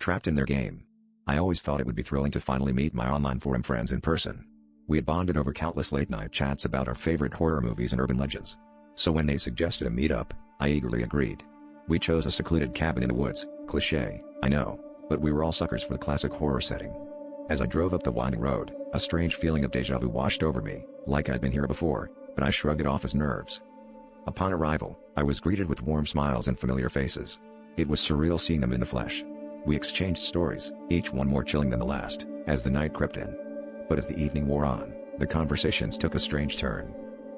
trapped in their game. I always thought it would be thrilling to finally meet my online forum friends in person. We had bonded over countless late-night chats about our favorite horror movies and urban legends. So when they suggested a meetup, I eagerly agreed. We chose a secluded cabin in the woods, cliché, I know, but we were all suckers for the classic horror setting. As I drove up the winding road, a strange feeling of déjà vu washed over me, like I'd been here before, but I shrugged it off as nerves. Upon arrival, I was greeted with warm smiles and familiar faces. It was surreal seeing them in the flesh. We exchanged stories, each one more chilling than the last, as the night crept in. But as the evening wore on, the conversations took a strange turn.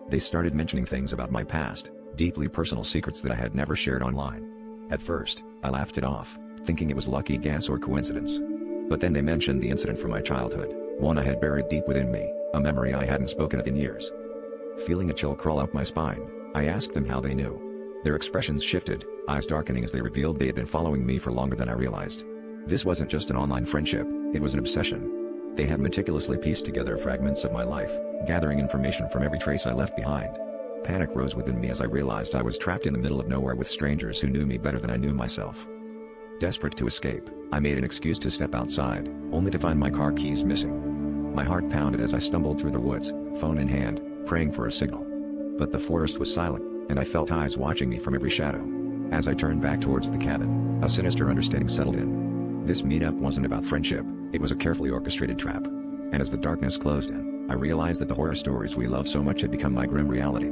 They started mentioning things about my past, deeply personal secrets that I had never shared online. At first, I laughed it off, thinking it was lucky guess or coincidence. But then they mentioned the incident from my childhood, one I had buried deep within me, a memory I hadn't spoken of in years. Feeling a chill crawl up my spine, I asked them how they knew. Their expressions shifted, eyes darkening as they revealed they had been following me for longer than I realized. This wasn't just an online friendship, it was an obsession. They had meticulously pieced together fragments of my life, gathering information from every trace I left behind. Panic rose within me as I realized I was trapped in the middle of nowhere with strangers who knew me better than I knew myself. Desperate to escape, I made an excuse to step outside, only to find my car keys missing. My heart pounded as I stumbled through the woods, phone in hand, praying for a signal. But the forest was silent, and I felt eyes watching me from every shadow. As I turned back towards the cabin, a sinister understanding settled in. This meetup wasn't about friendship, it was a carefully orchestrated trap. And as the darkness closed in, I realized that the horror stories we love so much had become my grim reality.